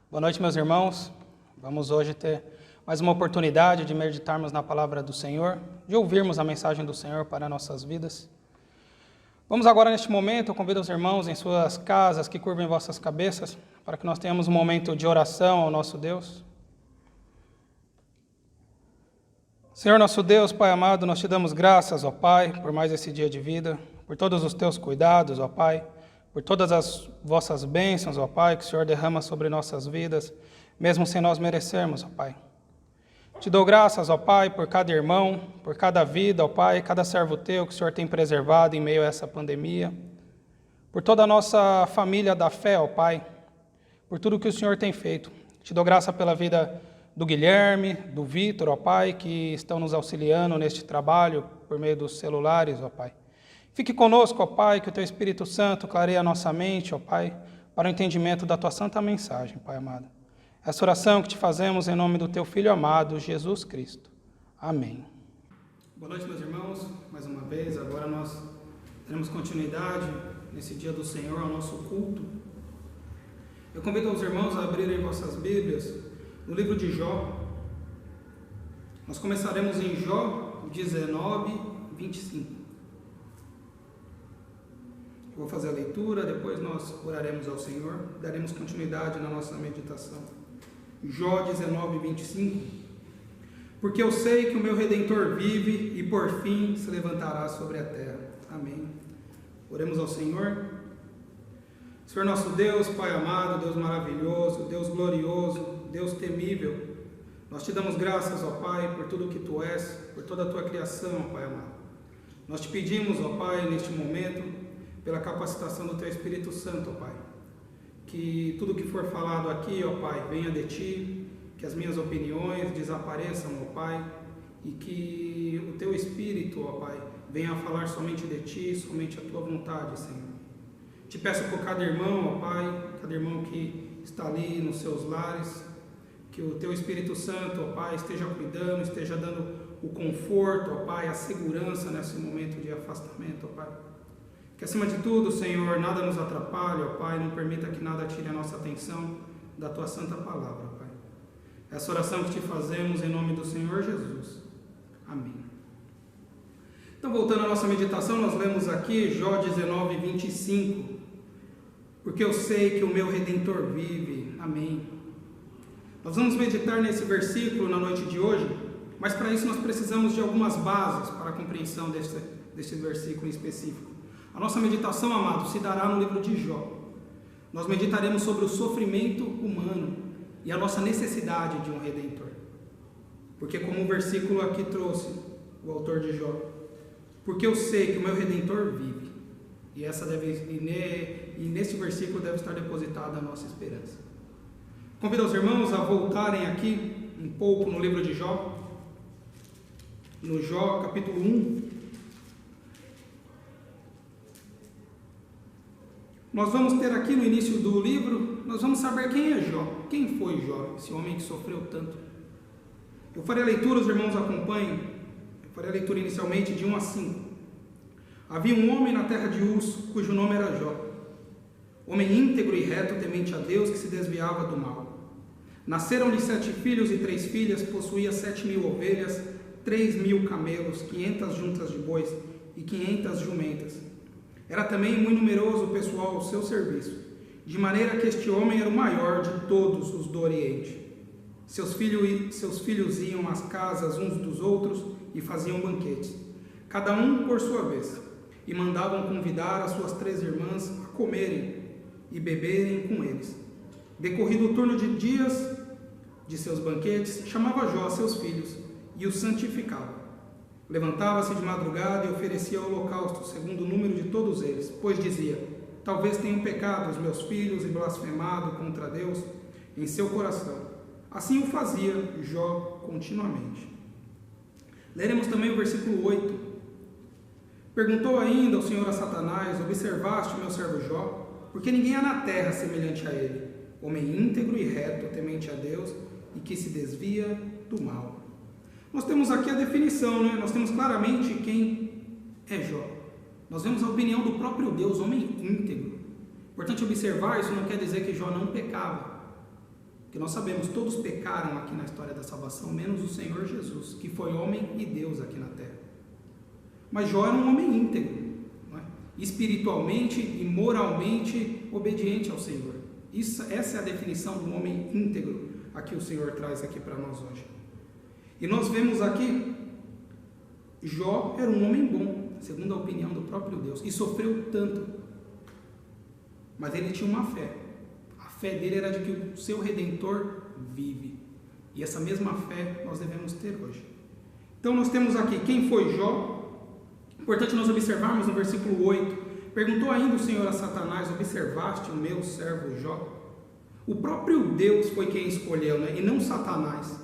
Boa noite, meus irmãos. Vamos hoje ter mais uma oportunidade de meditarmos na palavra do Senhor, de ouvirmos a mensagem do Senhor para nossas vidas. Vamos agora, neste momento, eu convido os irmãos em suas casas que curvem vossas cabeças, para que nós tenhamos um momento de oração ao nosso Deus. Senhor nosso Deus, Pai amado, nós te damos graças, ó Pai, por mais esse dia de vida, por todos os teus cuidados, ó Pai, por todas as vossas bênçãos, ó Pai, que o Senhor derrama sobre nossas vidas, mesmo sem nós merecermos, ó Pai. Te dou graças, ó Pai, por cada irmão, por cada vida, ó Pai, cada servo teu que o Senhor tem preservado em meio a essa pandemia, por toda a nossa família da fé, ó Pai, por tudo que o Senhor tem feito. Te dou graça pela vida do Guilherme, do Vitor, ó Pai, que estão nos auxiliando neste trabalho por meio dos celulares, ó Pai. Fique conosco, ó Pai, que o Teu Espírito Santo clareie a nossa mente, ó Pai, para o entendimento da Tua santa mensagem, Pai amado. Essa oração que te fazemos em nome do Teu Filho amado, Jesus Cristo. Amém. Boa noite, meus irmãos. Mais uma vez, agora nós teremos continuidade nesse dia do Senhor, ao nosso culto. Eu convido os irmãos a abrirem vossas Bíblias no livro de Jó. Nós começaremos em Jó 19, 25. Eu vou fazer a leitura, depois nós oraremos ao Senhor, daremos continuidade na nossa meditação. Jó 19, 25. Porque eu sei que o meu Redentor vive e por fim se levantará sobre a terra. Amém. Oremos ao Senhor. Senhor nosso Deus, Pai amado, Deus maravilhoso, Deus glorioso, Deus temível, nós te damos graças, ó Pai, por tudo que Tu és, por toda a Tua criação, ó Pai amado. Nós te pedimos, ó Pai, neste momento, pela capacitação do Teu Espírito Santo, ó Pai, que tudo que for falado aqui, ó Pai, venha de Ti, que as minhas opiniões desapareçam, ó Pai, e que o Teu Espírito, ó Pai, venha a falar somente de Ti, somente a Tua vontade, Senhor. Te peço por cada irmão, ó Pai, cada irmão que está ali nos seus lares, que o Teu Espírito Santo, ó Pai, esteja cuidando, esteja dando o conforto, ó Pai, a segurança nesse momento de afastamento, ó Pai. Que acima de tudo, Senhor, nada nos atrapalhe, ó Pai, não permita que nada tire a nossa atenção da Tua santa palavra, ó Pai. Essa oração que te fazemos em nome do Senhor Jesus. Amém. Então, voltando à nossa meditação, nós lemos aqui Jó 19, 25. Porque eu sei que o meu Redentor vive. Amém. Nós vamos meditar nesse versículo na noite de hoje, mas para isso nós precisamos de algumas bases para a compreensão desse versículo em específico. A nossa meditação, amado, se dará no livro de Jó. Nós meditaremos sobre o sofrimento humano e a nossa necessidade de um Redentor. Porque como o versículo aqui trouxe, o autor de Jó, porque eu sei que o meu Redentor vive. E nesse versículo deve estar depositada a nossa esperança. Convido os irmãos a voltarem aqui um pouco no livro de Jó. No Jó, capítulo 1. Nós vamos ter aqui no início do livro, nós vamos saber quem é Jó. Quem foi Jó, esse homem que sofreu tanto? Eu farei a leitura, os irmãos acompanhem. Eu farei a leitura inicialmente de 1 a 5. Havia um homem na terra de Uz, cujo nome era Jó. Homem íntegro e reto, temente a Deus, que se desviava do mal. Nasceram-lhe 7 filhos e 3 filhas, possuía 7.000 ovelhas, 3.000 camelos, 500 juntas de bois e 500 jumentas. Era também muito numeroso o pessoal ao seu serviço, de maneira que este homem era o maior de todos os do Oriente. Seus filhos iam às casas uns dos outros e faziam banquetes, cada um por sua vez, e mandavam convidar as suas 3 irmãs a comerem e beberem com eles. Decorrido o turno de dias de seus banquetes, chamava Jó a seus filhos e os santificava. Levantava-se de madrugada e oferecia holocausto, segundo o número de todos eles, pois dizia: talvez tenham pecado os meus filhos e blasfemado contra Deus em seu coração. Assim o fazia Jó continuamente. Leremos também o versículo 8. Perguntou ainda o Senhor a Satanás: observaste o meu servo Jó? Porque ninguém há na terra semelhante a ele, homem íntegro e reto, temente a Deus e que se desvia do mal. Nós temos aqui a definição, né? Nós temos claramente quem é Jó. Nós vemos a opinião do próprio Deus, homem íntegro. Importante observar, isso não quer dizer que Jó não pecava. Que nós sabemos, todos pecaram aqui na história da salvação, menos o Senhor Jesus, que foi homem e Deus aqui na terra. Mas Jó era um homem íntegro, não é? Espiritualmente e moralmente obediente ao Senhor. Essa é a definição do homem íntegro a que o Senhor traz aqui para nós hoje. E nós vemos aqui, Jó era um homem bom, segundo a opinião do próprio Deus, e sofreu tanto, mas ele tinha uma fé. A fé dele era de que o seu Redentor vive, e essa mesma fé nós devemos ter hoje. Então nós temos aqui quem foi Jó. Importante nós observarmos no versículo 8, perguntou ainda o Senhor a Satanás: observaste o meu servo Jó? O próprio Deus foi quem escolheu, né? E não Satanás.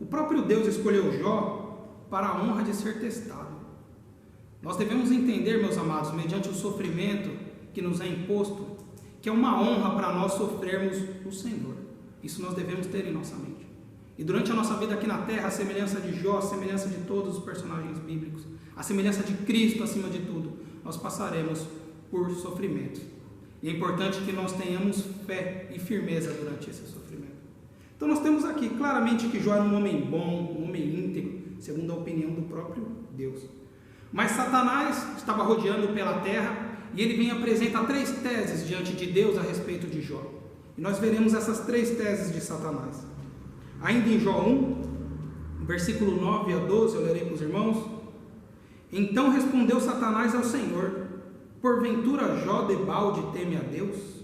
O próprio Deus escolheu Jó para a honra de ser testado. Nós devemos entender, meus amados, mediante o sofrimento que nos é imposto, que é uma honra para nós sofrermos o Senhor. Isso nós devemos ter em nossa mente. E durante a nossa vida aqui na terra, a semelhança de Jó, a semelhança de todos os personagens bíblicos, a semelhança de Cristo acima de tudo, nós passaremos por sofrimento. E é importante que nós tenhamos fé e firmeza durante esse sofrimento. Então nós temos aqui claramente que Jó era um homem bom, um homem íntegro, segundo a opinião do próprio Deus. Mas Satanás estava rodeando pela terra e ele vem apresentar 3 teses diante de Deus a respeito de Jó. E nós veremos essas 3 teses de Satanás. Ainda em Jó 1, versículo 9 a 12, eu lerei para os irmãos. Então respondeu Satanás ao Senhor: porventura Jó debalde teme a Deus?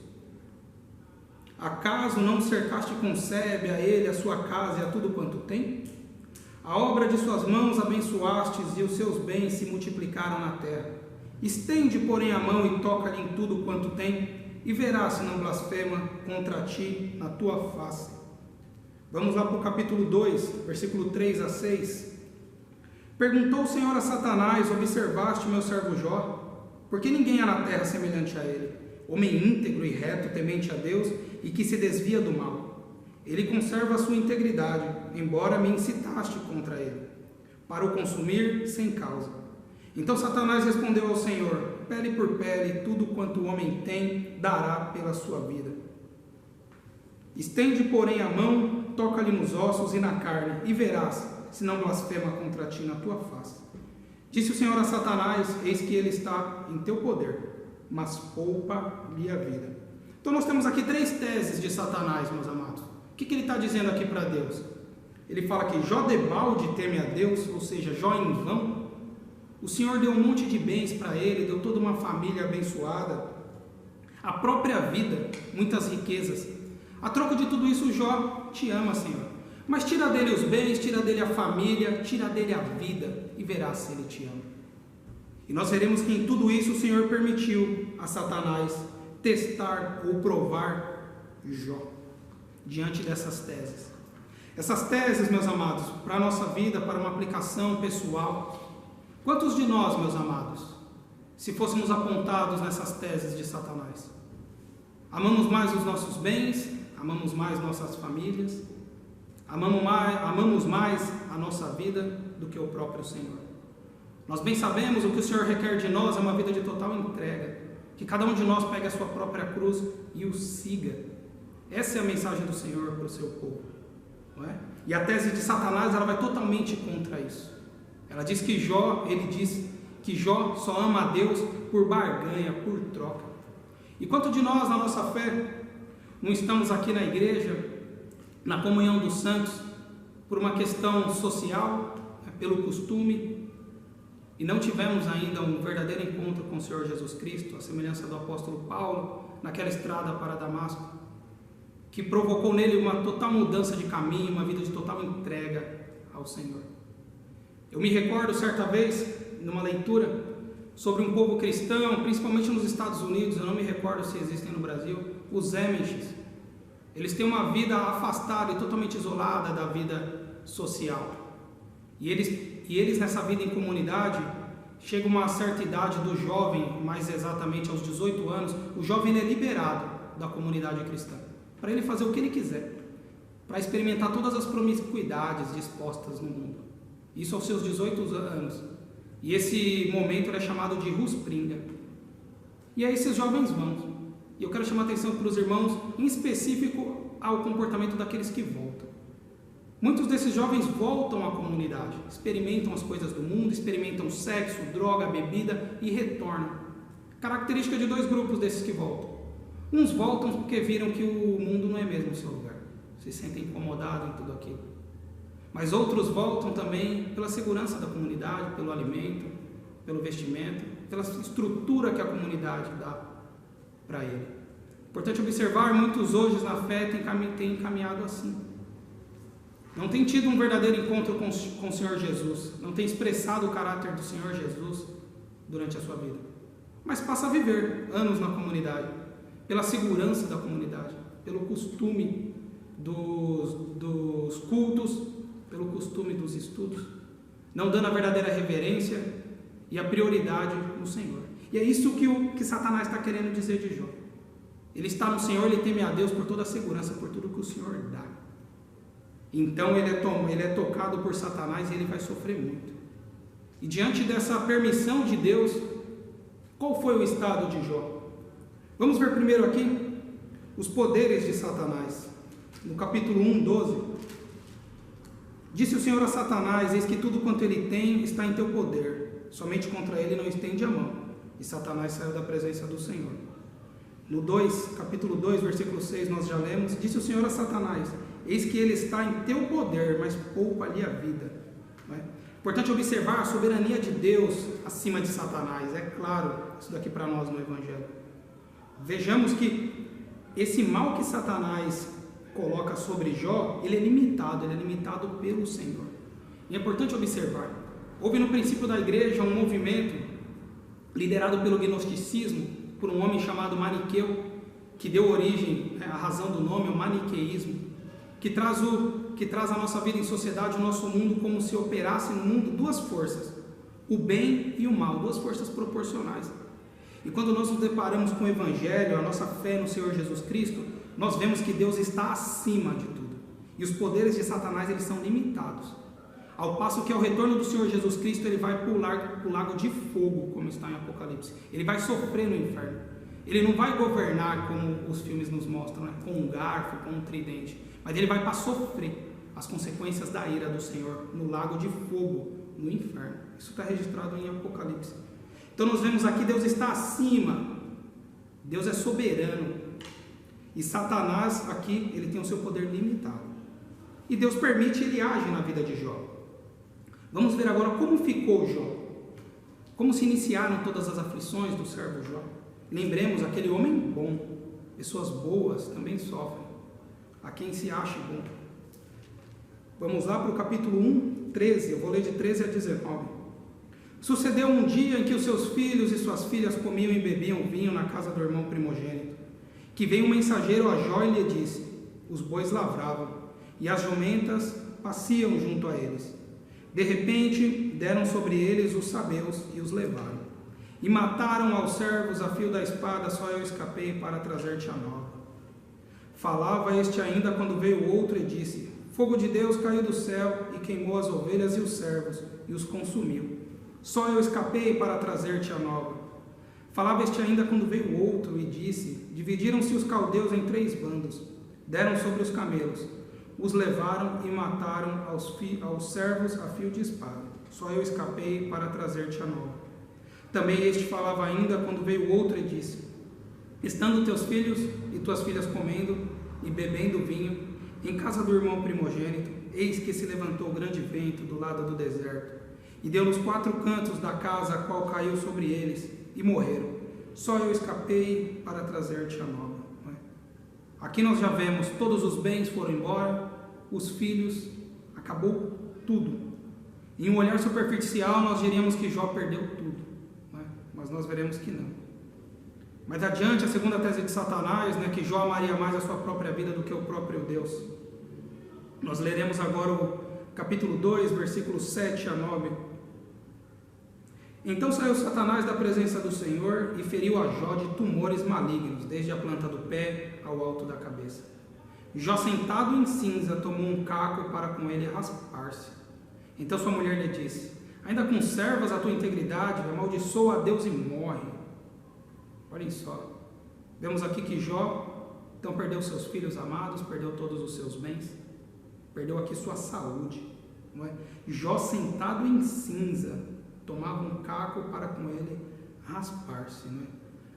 Acaso não cercaste com sebe a ele, a sua casa e a tudo quanto tem? A obra de suas mãos abençoastes e os seus bens se multiplicaram na terra. Estende, porém, a mão e toca-lhe em tudo quanto tem, e verás se não blasfema contra ti na tua face. Vamos lá para o capítulo 2, versículo 3 a 6. Perguntou o Senhor a Satanás: observaste meu servo Jó? Porque ninguém há na terra semelhante a ele, homem íntegro e reto, temente a Deus, e que se desvia do mal. Ele conserva a sua integridade, embora me incitaste contra ele, para o consumir sem causa. Então Satanás respondeu ao Senhor: pele por pele, tudo quanto o homem tem, dará pela sua vida. Estende, porém, a mão, toca-lhe nos ossos e na carne, e verás se não blasfema contra ti na tua face. Disse o Senhor a Satanás: eis que ele está em teu poder, mas poupa-lhe a vida. Então nós temos aqui 3 teses de Satanás, meus amados. O que ele está dizendo aqui para Deus? Ele fala que Jó debalde teme a Deus, ou seja, Jó em vão. O Senhor deu um monte de bens para ele, deu toda uma família abençoada, a própria vida, muitas riquezas. A troco de tudo isso, Jó te ama, Senhor. Mas tira dele os bens, tira dele a família, tira dele a vida, e verás se ele te ama. E nós veremos que em tudo isso o Senhor permitiu a Satanás testar ou provar Jó, diante dessas teses. Essas teses, meus amados, para a nossa vida, para uma aplicação pessoal. Quantos de nós, meus amados, se fôssemos apontados nessas teses de Satanás, amamos mais os nossos bens, amamos mais nossas famílias, amamos mais a nossa vida do que o próprio Senhor? Nós bem sabemos o que o Senhor requer de nós é uma vida de total entrega, que cada um de nós pegue a sua própria cruz e o siga. Essa é a mensagem do Senhor para o seu povo, não é? E a tese de Satanás, ela vai totalmente contra isso. Ela diz que ele diz que Jó só ama a Deus por barganha, por troca. E quanto de nós, na nossa fé, não estamos aqui na igreja, na comunhão dos santos, por uma questão social, pelo costume, e não tivemos ainda um verdadeiro encontro com o Senhor Jesus Cristo, a semelhança do apóstolo Paulo, naquela estrada para Damasco, que provocou nele uma total mudança de caminho, uma vida de total entrega ao Senhor. Eu me recordo certa vez, numa leitura, sobre um povo cristão, principalmente nos Estados Unidos, eu não me recordo se existem no Brasil, os Amish. Eles têm uma vida afastada e totalmente isolada da vida social. E eles nessa vida em comunidade, chega uma certa idade do jovem, mais exatamente aos 18 anos, o jovem é liberado da comunidade cristã, para ele fazer o que ele quiser, para experimentar todas as promiscuidades dispostas no mundo. Isso aos seus 18 anos. E esse momento é chamado de Ruspringa. E aí esses jovens vão. E eu quero chamar a atenção para os irmãos, em específico, ao comportamento daqueles que voltam. Muitos desses jovens voltam à comunidade, experimentam as coisas do mundo, experimentam sexo, droga, bebida e retornam. Característica de dois grupos desses que voltam. Uns voltam porque viram que o mundo não é mesmo o seu lugar, se sentem incomodados em tudo aquilo. Mas outros voltam também pela segurança da comunidade, pelo alimento, pelo vestimento, pela estrutura que a comunidade dá para ele. Importante observar, muitos hoje na fé têm caminhado assim. Não tem tido um verdadeiro encontro com o Senhor Jesus, não tem expressado o caráter do Senhor Jesus durante a sua vida, mas passa a viver anos na comunidade, pela segurança da comunidade, pelo costume dos cultos, pelo costume dos estudos, não dando a verdadeira reverência e a prioridade no Senhor. E é isso que Satanás está querendo dizer de Jó. Ele está no Senhor, ele teme a Deus por toda a segurança, por tudo que o Senhor dá. Então ele é tocado por Satanás e ele vai sofrer muito. E diante dessa permissão de Deus, qual foi o estado de Jó? Vamos ver primeiro aqui os poderes de Satanás. No capítulo 1, 12. Disse o Senhor a Satanás: eis que tudo quanto ele tem está em teu poder, somente contra ele não estende a mão. E Satanás saiu da presença do Senhor. No 2, capítulo 2, versículo 6, nós já lemos: disse o Senhor a Satanás: eis que ele está em teu poder, mas poupa-lhe a vida. Não é? Importante observar a soberania de Deus acima de Satanás. É claro, isso daqui para nós no Evangelho. Vejamos que esse mal que Satanás coloca sobre Jó, ele é limitado pelo Senhor. E é importante observar, houve no princípio da igreja um movimento liderado pelo gnosticismo, por um homem chamado Maniqueu, que deu origem, a razão do nome, ao maniqueísmo, que traz a nossa vida em sociedade, o nosso mundo, como se operasse no mundo duas forças, o bem e o mal, duas forças proporcionais. E quando nós nos deparamos com o Evangelho, a nossa fé no Senhor Jesus Cristo, nós vemos que Deus está acima de tudo. E os poderes de Satanás, eles são limitados. Ao passo que ao retorno do Senhor Jesus Cristo, ele vai para o lago de fogo, como está em Apocalipse. Ele vai sofrer no inferno. Ele não vai governar como os filmes nos mostram, né? Com um garfo, com um tridente. Mas ele vai para sofrer as consequências da ira do Senhor no lago de fogo, no inferno. Isso está registrado em Apocalipse. Então nós vemos aqui, Deus está acima. Deus é soberano. E Satanás aqui, ele tem o seu poder limitado. E Deus permite, ele age na vida de Jó. Vamos ver agora como ficou Jó. Como se iniciaram todas as aflições do servo Jó. Lembremos, aquele homem bom, pessoas boas também sofrem. A quem se acha bom. Vamos lá para o capítulo 1, 13. Eu vou ler de 13 a 19. Sucedeu um dia em que os seus filhos e suas filhas comiam e bebiam vinho na casa do irmão primogênito, que veio um mensageiro a Jó e lhe disse: os bois lavravam, e as jumentas passeam junto a eles. De repente, deram sobre eles os sabeus e os levaram. E mataram aos servos a fio da espada, só eu escapei para trazer-te a nova. Falava este ainda quando veio outro e disse: fogo de Deus caiu do céu e queimou as ovelhas e os servos e os consumiu. Só eu escapei para trazer-te a nova. Falava este ainda quando veio outro e disse: dividiram-se os caldeus em 3 bandos, deram sobre os camelos, os levaram e mataram aos servos a fio de espada. Só eu escapei para trazer-te a nova. Também este falava ainda quando veio outro e disse: estando teus filhos e tuas filhas comendo e bebendo vinho em casa do irmão primogênito, eis que se levantou grande vento do lado do deserto, e deu nos 4 cantos da casa, a qual caiu sobre eles, e morreram. Só eu escapei para trazer-te a nova. Aqui nós já vemos, todos os bens foram embora, os filhos, acabou tudo. Em um olhar superficial nós diríamos que Jó perdeu tudo, mas nós veremos que não. Mais adiante, a segunda tese de Satanás, que Jó amaria mais a sua própria vida do que o próprio Deus. Nós leremos agora o capítulo 2, versículos 7 a 9. Então saiu Satanás da presença do Senhor e feriu a Jó de tumores malignos, desde a planta do pé ao alto da cabeça. Jó, sentado em cinza, tomou um caco para com ele raspar-se. Então sua mulher lhe disse: ainda conservas a tua integridade? Amaldiçoa a Deus e morre. Olhem só, vemos aqui que Jó Então perdeu seus filhos amados, perdeu todos os seus bens, perdeu aqui sua saúde, não é? Jó, sentado em cinza, tomava um caco para com ele raspar-se, não é?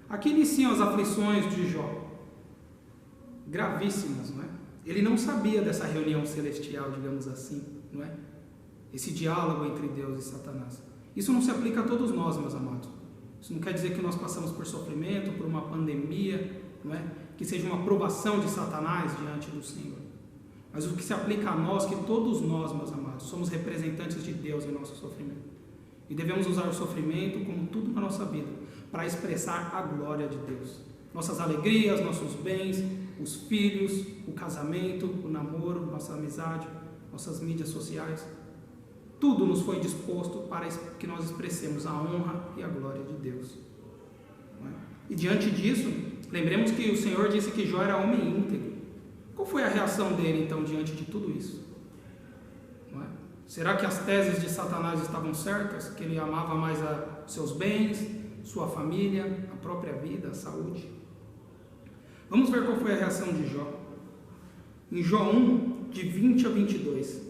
Aqui iniciam as aflições de Jó, gravíssimas, não é? Ele não sabia dessa reunião celestial, digamos assim, não é? Esse diálogo entre Deus e Satanás. Isso não se aplica a todos nós, meus amados. Isso não quer dizer que nós passamos por sofrimento, por uma pandemia, não é? Que seja uma provação de Satanás diante do Senhor. Mas o que se aplica a nós, que todos nós, meus amados, somos representantes de Deus em nosso sofrimento. E devemos usar o sofrimento, como tudo na nossa vida, para expressar a glória de Deus. Nossas alegrias, nossos bens, os filhos, o casamento, o namoro, nossa amizade, nossas mídias sociais. Tudo nos foi disposto para que nós expressemos a honra e a glória de Deus. Não é? E diante disso, lembremos que o Senhor disse que Jó era homem íntegro. Qual foi a reação dele, então, diante de tudo isso? Não é? Será que as teses de Satanás estavam certas? Que ele amava mais seus bens, sua família, a própria vida, a saúde? Vamos ver qual foi a reação de Jó. Em Jó 1, de 20 a 22.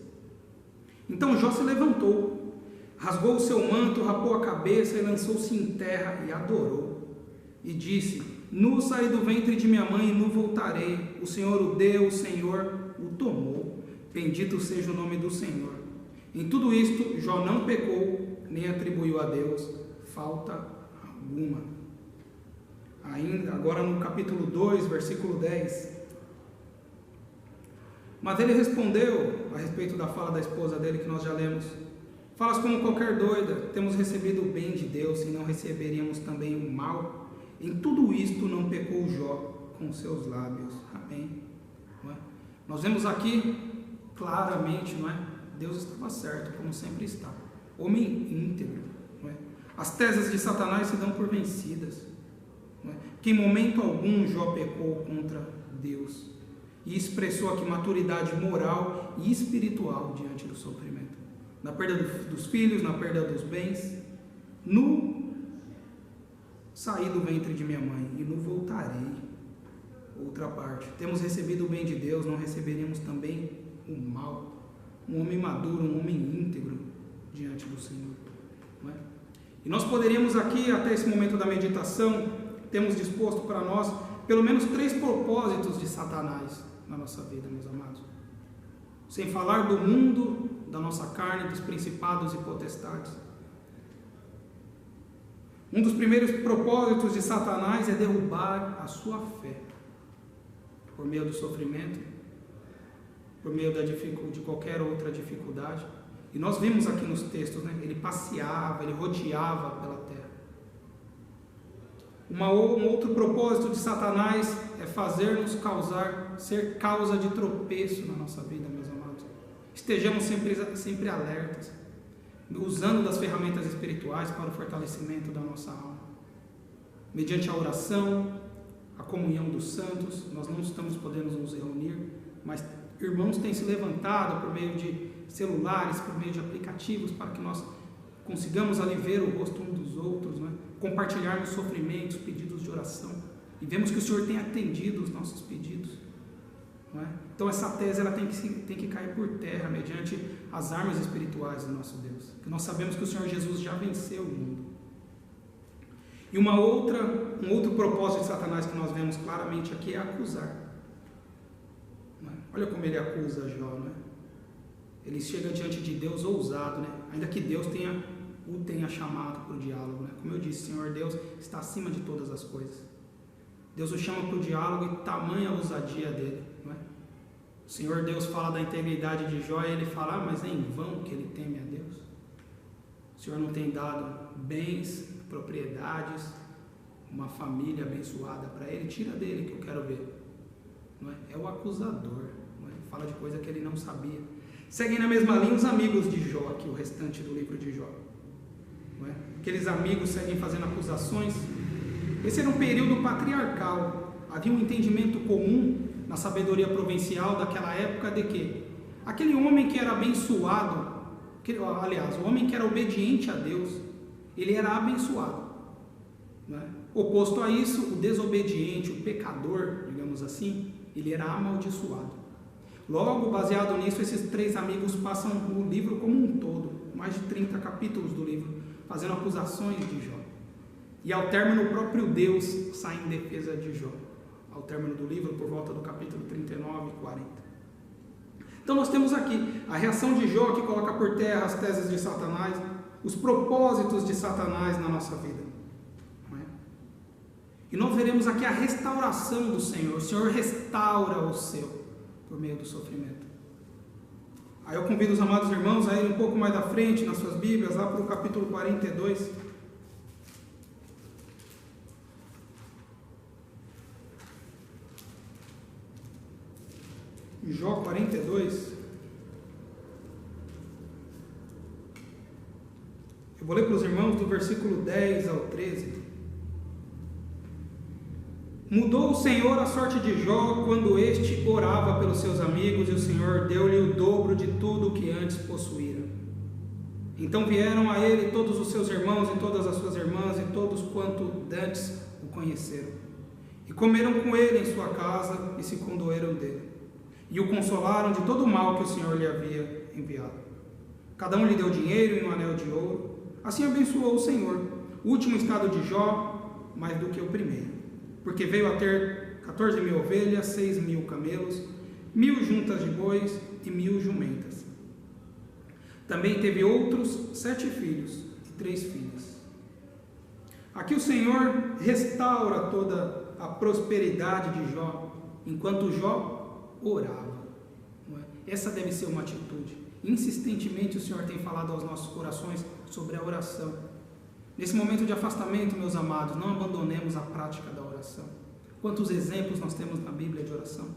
Então Jó se levantou, rasgou o seu manto, rapou a cabeça e lançou-se em terra e adorou. E disse: Nu saí do ventre de minha mãe e nu voltarei. O Senhor o deu, o Senhor o tomou. Bendito seja o nome do Senhor. Em tudo isto, Jó não pecou, nem atribuiu a Deus falta alguma. Ainda, agora no capítulo 2, versículo 10. Mas ele respondeu, a respeito da fala da esposa dele, que nós já lemos: Falas como qualquer doida, temos recebido o bem de Deus, e não receberíamos também o mal? Em tudo isto não pecou Jó com seus lábios. Amém. Não é? Nós vemos aqui claramente, não é? Deus estava certo, como sempre está. Homem íntegro. Não é? As teses de Satanás se dão por vencidas. Não é? Que em momento algum Jó pecou contra Deus. E expressou aqui maturidade moral e espiritual diante do sofrimento. Na perda dos filhos, na perda dos bens. Saí do ventre de minha mãe e no voltarei. Outra parte. Temos recebido o bem de Deus, não receberíamos também o mal. Um homem maduro, um homem íntegro diante do Senhor. Não é? E nós poderíamos aqui, até esse momento da meditação, temos disposto para nós pelo menos 3 propósitos de Satanás na nossa vida, meus amados. Sem falar do mundo, da nossa carne, dos principados e potestades. Um dos primeiros propósitos de Satanás é derrubar a sua fé. Por meio do sofrimento, por meio de qualquer outra dificuldade. E nós vimos aqui nos textos, né? Ele passeava, ele rodeava pela terra. Um outro propósito de Satanás é fazer-nos ser causa de tropeço na nossa vida, meus amados. Estejamos sempre alertas, usando das ferramentas espirituais para o fortalecimento da nossa alma. Mediante a oração, a comunhão dos santos, nós não estamos podendo nos reunir, mas irmãos têm se levantado por meio de celulares, por meio de aplicativos, para que nós consigamos ali ver o rosto um dos outros, né? Compartilharmos sofrimentos, pedidos de oração, e vemos que o Senhor tem atendido os nossos pedidos, não é? Então essa tese ela tem que cair por terra mediante as armas espirituais do nosso Deus, que nós sabemos que o Senhor Jesus já venceu o mundo. E um outro propósito de Satanás que nós vemos claramente aqui é acusar. Não é? Olha como ele acusa Jó, não é? Ele chega diante de Deus ousado, né? Ainda que Deus o tenha chamado para o diálogo, né? Como eu disse, Senhor Deus está acima de todas as coisas. Deus o chama para o diálogo e tamanha a ousadia dele, não é? O Senhor Deus fala da integridade de Jó e ele fala: mas é em vão que ele teme a Deus. O Senhor não tem dado bens, propriedades, uma família abençoada para ele. Tira dele que eu quero ver, não é? É o acusador, não é? Fala de coisa que ele não sabia. Seguem na mesma linha os amigos de Jó, aqui o restante do livro de Jó. Não é? Aqueles amigos seguem fazendo acusações. Esse era um período patriarcal. Havia um entendimento comum na sabedoria provincial daquela época de que aquele homem que era abençoado, o homem que era obediente a Deus, ele era abençoado. Não é? Oposto a isso, o desobediente, o pecador, digamos digamos assim, ele era amaldiçoado. Logo, baseado nisso, esses 3 amigos passam o livro como um todo, mais de 30 capítulos do livro, fazendo acusações de Jó. E ao término, o próprio Deus sai em defesa de Jó. Ao término do livro, por volta do capítulo 39 e 40. Então nós temos aqui a reação de Jó, que coloca por terra as teses de Satanás, os propósitos de Satanás na nossa vida. Não é? E nós veremos aqui a restauração do Senhor. O Senhor restaura o seu por meio do sofrimento. Aí eu convido os amados irmãos a irem um pouco mais à frente nas suas Bíblias, lá para o capítulo 42. Jó 42. Eu vou ler para os irmãos do versículo 10 ao 13. Mudou o Senhor a sorte de Jó quando este orava pelos seus amigos, e o Senhor deu-lhe o dobro de tudo o que antes possuíra. Então vieram a ele todos os seus irmãos e todas as suas irmãs e todos quanto dantes o conheceram. E comeram com ele em sua casa e se condoeram dele. E o consolaram de todo o mal que o Senhor lhe havia enviado. Cada um lhe deu dinheiro e um anel de ouro. Assim abençoou o Senhor o último estado de Jó mais do que o primeiro. Porque veio a ter 14.000 ovelhas, 6.000 camelos, 1.000 juntas de bois e 1.000 jumentas. Também teve outros 7 filhos e 3 filhas. Aqui o Senhor restaura toda a prosperidade de Jó, enquanto Jó orava. Não é? Essa deve ser uma atitude. Insistentemente o Senhor tem falado aos nossos corações sobre a oração. Nesse momento de afastamento, meus amados, não abandonemos a prática da oração. Quantos exemplos nós temos na Bíblia de oração?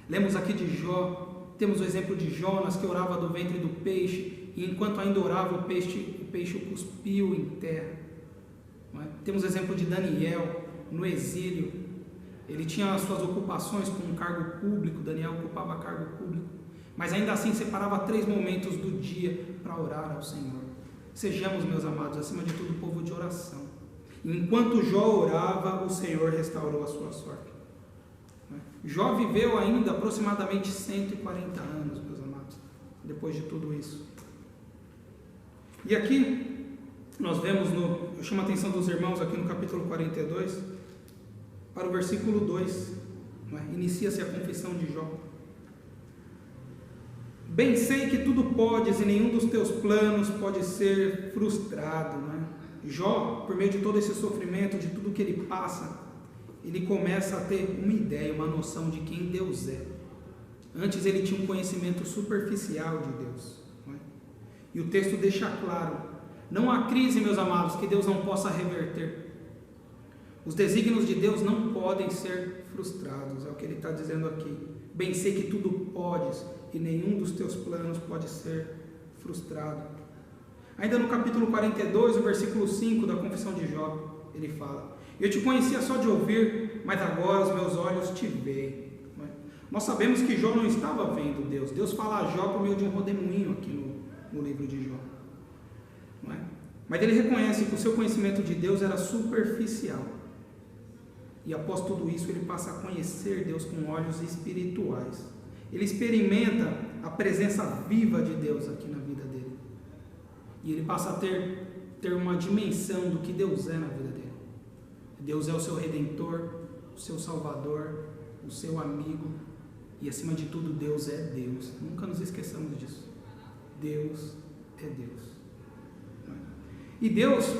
Lemos aqui de Jó, temos o exemplo de Jonas, que orava do ventre do peixe, e enquanto ainda orava, o peixe o cuspiu em terra. Não é? Temos o exemplo de Daniel, no exílio. Ele tinha as suas ocupações com um cargo público, Daniel ocupava cargo público, mas ainda assim separava 3 momentos do dia para orar ao Senhor. Sejamos, meus amados, acima de tudo, povo de oração. Enquanto Jó orava, o Senhor restaurou a sua sorte. Jó viveu ainda aproximadamente 140 anos, meus amados, depois de tudo isso. E aqui, nós vemos, eu chamo a atenção dos irmãos aqui no capítulo 42, para o versículo 2, inicia-se a confissão de Jó. Bem sei que tudo podes e nenhum dos teus planos pode ser frustrado. Jó, por meio de todo esse sofrimento, de tudo que ele passa, ele começa a ter uma ideia, uma noção de quem Deus é. Antes ele tinha um conhecimento superficial de Deus. E o texto deixa claro, não há crise, meus amados, que Deus não possa reverter. Os desígnios de Deus não podem ser frustrados, é o que ele está dizendo aqui. Bem sei que tudo podes e nenhum dos teus planos pode ser frustrado. Ainda no capítulo 42, o versículo 5 da confissão de Jó, ele fala: eu te conhecia só de ouvir, mas agora os meus olhos te veem. Nós sabemos que Jó não estava vendo Deus. Deus fala a Jó por meio de um rodemoinho aqui no livro de Jó. Não é? Mas ele reconhece que o seu conhecimento de Deus era superficial. E após tudo isso, ele passa a conhecer Deus com olhos espirituais. Ele experimenta a presença viva de Deus aqui na vida dele. E ele passa a ter uma dimensão do que Deus é na vida dele. Deus é o seu Redentor, o seu Salvador, o seu amigo. E acima de tudo, Deus é Deus. Nunca nos esqueçamos disso. Deus é Deus. E Deus,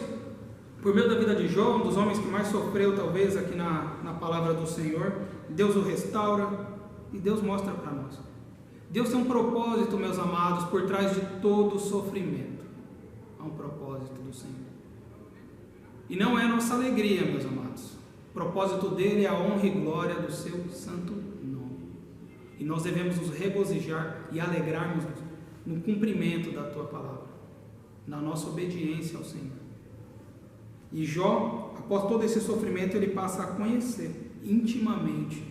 por meio da vida de Jó, um dos homens que mais sofreu talvez aqui na palavra do Senhor, Deus o restaura e Deus mostra para nós. Deus tem um propósito, meus amados, por trás de todo o sofrimento. Há um propósito do Senhor. E não é nossa alegria, meus amados. O propósito dele é a honra e glória do seu santo nome. E nós devemos nos regozijar e alegrarmos no cumprimento da tua palavra, na nossa obediência ao Senhor. E Jó, após todo esse sofrimento, ele passa a conhecer intimamente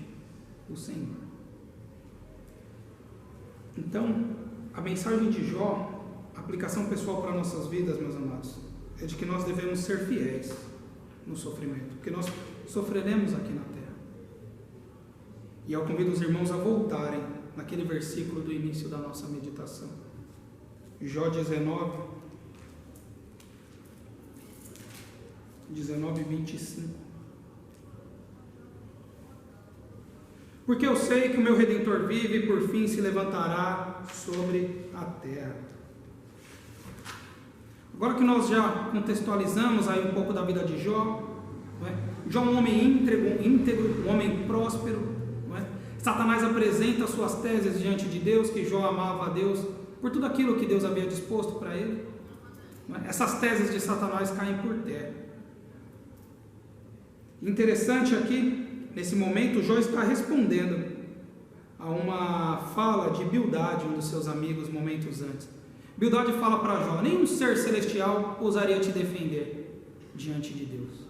o Senhor. Então, a mensagem de Jó, a aplicação pessoal para nossas vidas, meus amados, é de que nós devemos ser fiéis no sofrimento, porque nós sofreremos aqui na terra. E eu convido os irmãos a voltarem naquele versículo do início da nossa meditação. Jó 19, 25. Porque eu sei que o meu Redentor vive e por fim se levantará sobre a terra. Agora que nós já contextualizamos aí um pouco da vida de Jó, não é? Jó é um homem íntegro, um homem próspero, não é? Satanás apresenta suas teses diante de Deus, que Jó amava a Deus por tudo aquilo que Deus havia disposto para ele. Não é? Essas teses de Satanás caem por terra. Interessante aqui, nesse momento, Jó está respondendo a uma fala de Bildade, um dos seus amigos, momentos antes. Bildade fala para Jó: nenhum ser celestial ousaria te defender diante de Deus.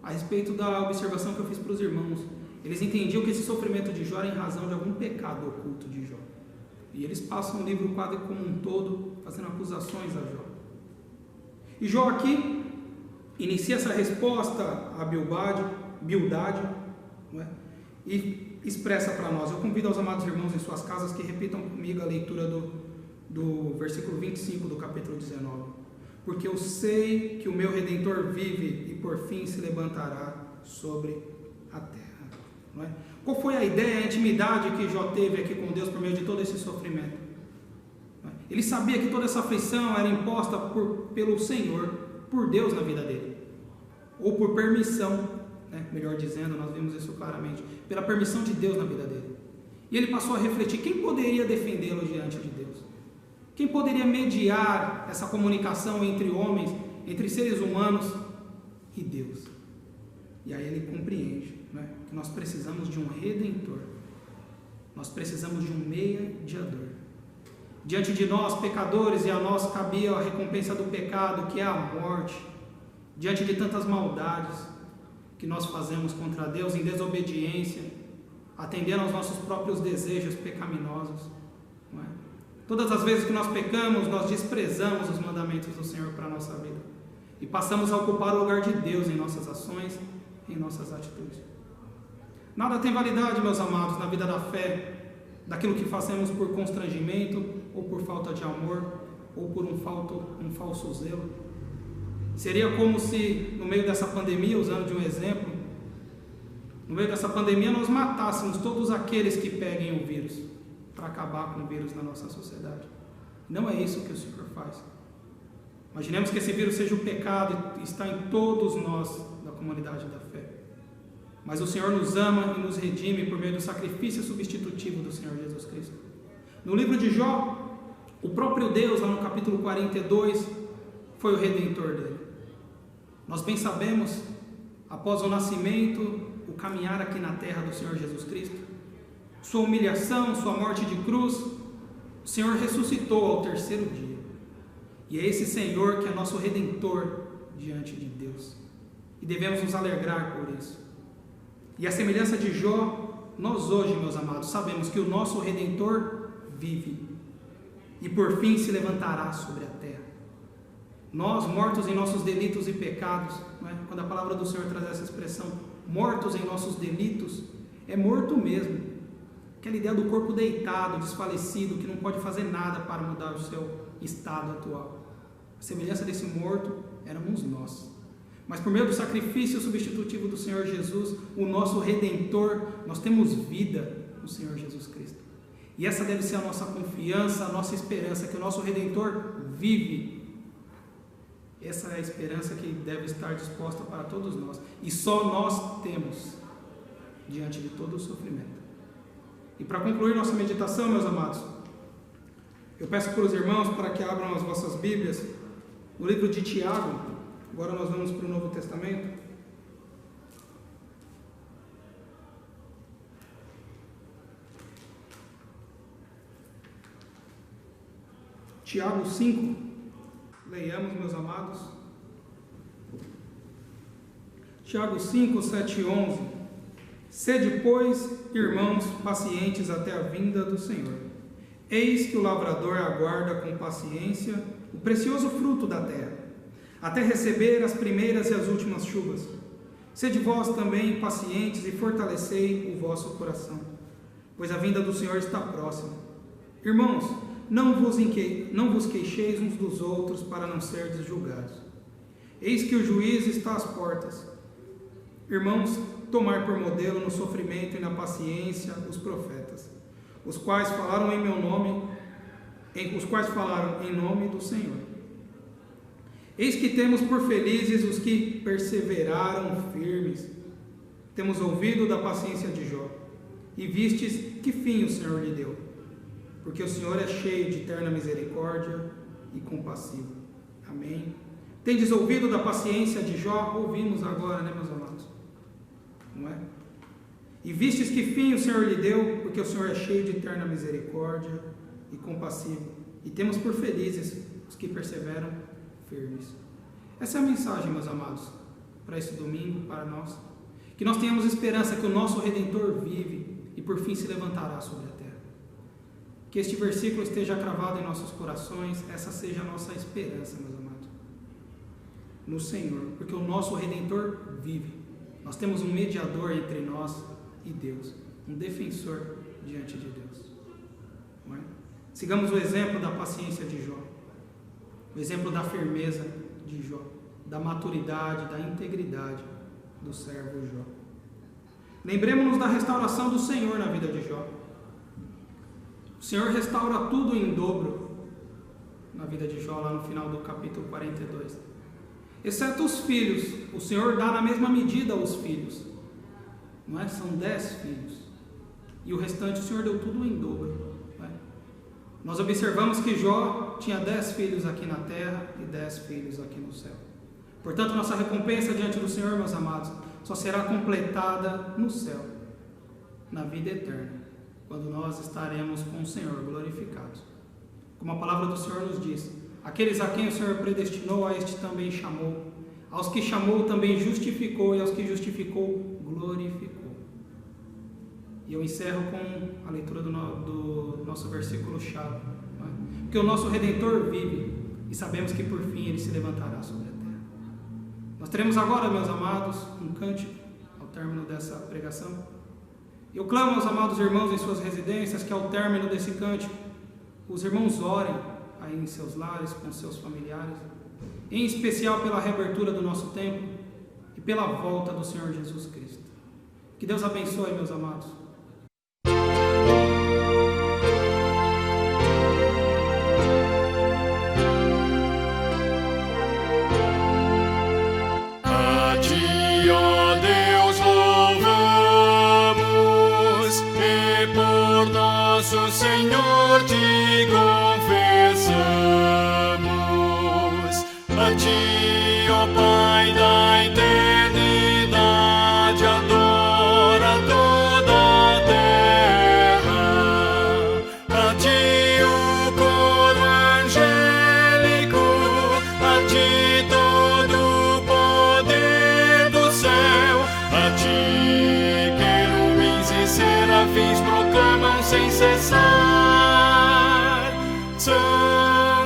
A respeito da observação que eu fiz para os irmãos, eles entendiam que esse sofrimento de Jó era em razão de algum pecado oculto de Jó. E eles passam o livro quase como um todo, fazendo acusações a Jó. E Jó aqui inicia essa resposta a Bildade, não é? E expressa para nós. Eu convido aos amados irmãos em suas casas que repitam comigo a leitura do versículo 25 do capítulo 19. Porque eu sei que o meu Redentor vive e por fim se levantará sobre a terra. Não é? Qual foi a ideia, a intimidade que Jó teve aqui com Deus por meio de todo esse sofrimento? Não é? Ele sabia que toda essa aflição era imposta pelo Senhor, por Deus na vida dele, ou por permissão, né? Melhor dizendo, nós vimos isso claramente, pela permissão de Deus na vida dele. E ele passou a refletir: quem poderia defendê-lo diante de Deus? Quem poderia mediar essa comunicação entre homens, entre seres humanos e Deus? E aí ele compreende, né, que nós precisamos de um Redentor, nós precisamos de um mediador. Diante de nós, pecadores, e a nós cabia a recompensa do pecado, que é a morte, diante de tantas maldades que nós fazemos contra Deus em desobediência, atendendo aos nossos próprios desejos pecaminosos, não é? Todas as vezes que nós pecamos, nós desprezamos os mandamentos do Senhor para a nossa vida e passamos a ocupar o lugar de Deus em nossas ações, em nossas atitudes. Nada tem validade, meus amados, na vida da fé, daquilo que fazemos por constrangimento, ou por falta de amor, ou por um falso zelo. Seria como se, no meio dessa pandemia, usando de um exemplo, no meio dessa pandemia nós matássemos todos aqueles que peguem o vírus, para acabar com o vírus na nossa sociedade. Não é isso que o Senhor faz. Imaginemos que esse vírus seja o pecado e está em todos nós da comunidade da fé. Mas o Senhor nos ama e nos redime por meio do sacrifício substitutivo do Senhor Jesus Cristo. No livro de Jó, o próprio Deus, lá no capítulo 42, foi o Redentor dele. Nós bem sabemos, após o nascimento, o caminhar aqui na terra do Senhor Jesus Cristo, sua humilhação, sua morte de cruz, o Senhor ressuscitou ao terceiro dia. E é esse Senhor que é nosso Redentor diante de Deus. E devemos nos alegrar por isso. E a semelhança de Jó, nós hoje, meus amados, sabemos que o nosso Redentor vive e por fim se levantará sobre a terra. Nós, mortos em nossos delitos e pecados, não é? Quando a palavra do Senhor traz essa expressão, mortos em nossos delitos, é morto mesmo. Aquela ideia do corpo deitado, desfalecido, que não pode fazer nada para mudar o seu estado atual. A semelhança desse morto éramos nós. Mas por meio do sacrifício substitutivo do Senhor Jesus, o nosso Redentor, nós temos vida no Senhor Jesus Cristo. E essa deve ser a nossa confiança, a nossa esperança, que o nosso Redentor vive. Essa é a esperança que deve estar disposta para todos nós. E só nós temos diante de todo o sofrimento. E para concluir nossa meditação, meus amados, eu peço para os irmãos para que abram as vossas Bíblias no livro de Tiago. Agora nós vamos para o Novo Testamento. Tiago 5. Leiamos, meus amados. Tiago 5, 7 e 11. Sede, pois, irmãos, pacientes até a vinda do Senhor. Eis que o lavrador aguarda com paciência o precioso fruto da terra, até receber as primeiras e as últimas chuvas. Sede vós também pacientes e fortalecei o vosso coração, pois a vinda do Senhor está próxima. Irmãos, não vos queixeis uns dos outros para não serdes julgados. Eis que o juiz está às portas. Irmãos, tomai por modelo no sofrimento e na paciência os profetas, os quais falaram em meu nome, os quais falaram em nome do Senhor. Eis que temos por felizes os que perseveraram firmes. Temos ouvido da paciência de Jó, e vistes que fim o Senhor lhe deu, porque o Senhor é cheio de terna misericórdia e compassivo. Amém. Tendes ouvido da paciência de Jó? Ouvimos agora, né, meus amados? Não é? E vistes que fim o Senhor lhe deu, porque o Senhor é cheio de terna misericórdia e compassivo. E temos por felizes os que perseveram firmes. Essa é a mensagem, meus amados, para esse domingo, para nós. Que nós tenhamos esperança que o nosso Redentor vive e por fim se levantará sobre a terra. Que este versículo esteja cravado em nossos corações, essa seja a nossa esperança, meus amados, no Senhor, porque o nosso Redentor vive. Nós temos um mediador entre nós e Deus, um defensor diante de Deus. Não é? Sigamos o exemplo da paciência de Jó, o exemplo da firmeza de Jó, da maturidade, da integridade do servo Jó. Lembremos-nos da restauração do Senhor na vida de Jó. O Senhor restaura tudo em dobro na vida de Jó, lá no final do capítulo 42. Exceto os filhos, o Senhor dá na mesma medida aos filhos. Não é? São 10 filhos. E o restante o Senhor deu tudo em dobro. Não é? Nós observamos que Jó tinha 10 filhos aqui na terra e 10 filhos aqui no céu. Portanto, nossa recompensa diante do Senhor, meus amados, só será completada no céu, na vida eterna, quando nós estaremos com o Senhor glorificados. Como a palavra do Senhor nos diz: aqueles a quem o Senhor predestinou, a este também chamou. Aos que chamou também justificou, e aos que justificou, glorificou. E eu encerro com a leitura do nosso versículo-chave. Porque o nosso Redentor vive, e sabemos que por fim ele se levantará sobre a terra. Nós teremos agora, meus amados, um cântico ao término dessa pregação. Eu clamo aos amados irmãos em suas residências que ao término desse cântico, os irmãos orem aí em seus lares, com seus familiares, em especial pela reabertura do nosso templo e pela volta do Senhor Jesus Cristo. Que Deus abençoe, meus amados. A Ti, ó Deus, louvamos, e por nosso Senhor Te confessamos. A Ti, ó Pai da eternidade, adora toda a terra. A Ti o coro angélico, a Ti todo o poder do céu. A Ti querubins e serafins proclamam sem cessar: Santo,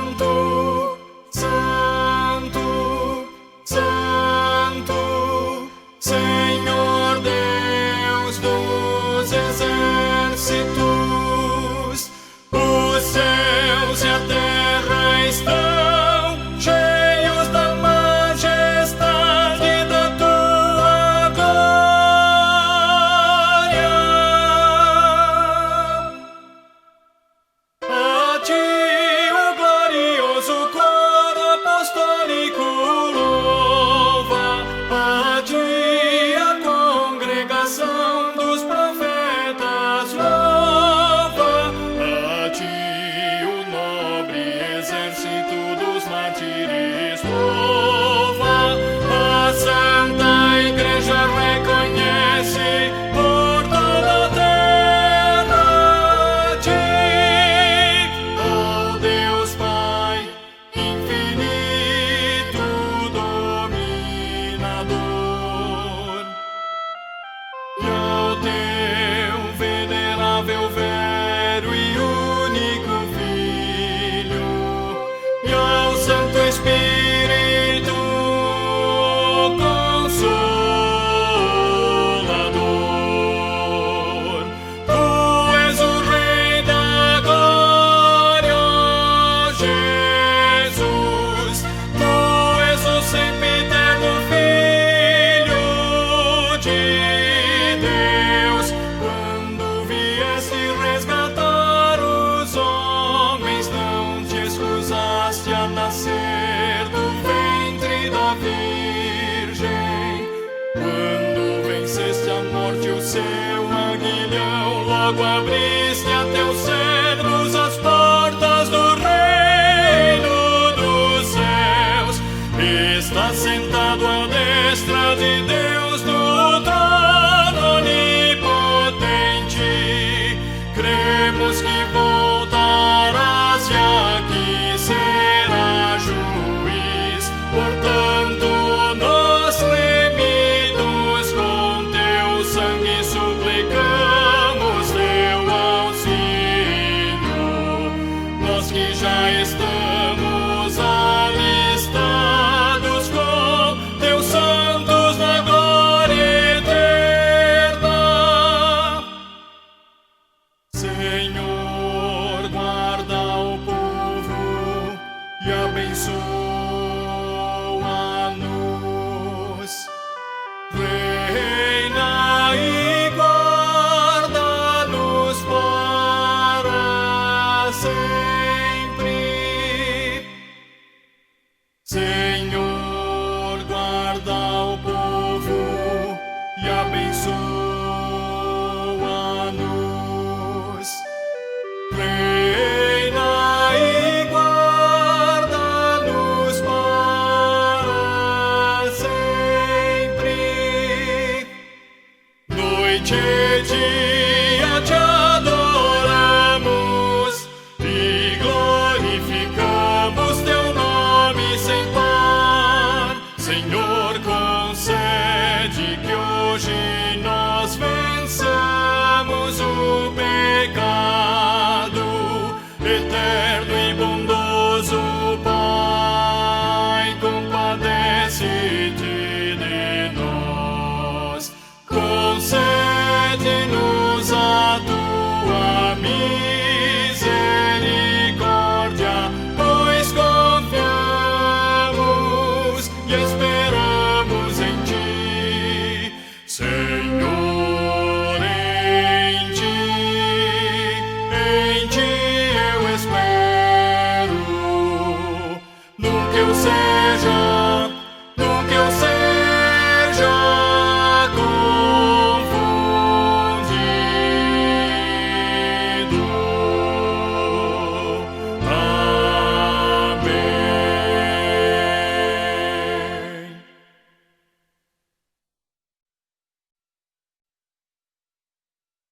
logo abriste a teus servos as portas do reino dos céus. Está sentado à destra de Deus no trono onipotente. Cremos que voltarás e aqui será juiz. Portanto, nós remidos com teu sangue suplicamos teu auxílio. Nós que já estamos alistados com teus santos na glória eterna. Senhor, guarda o povo e abençoa-nos. Reina e guarda-nos para sempre. Senhor, guarda o povo e abençoa-nos. Reina e guarda-nos para sempre. Noite e dia te adoramos e glorificamos teu nome sem par. Senhor, concede que hoje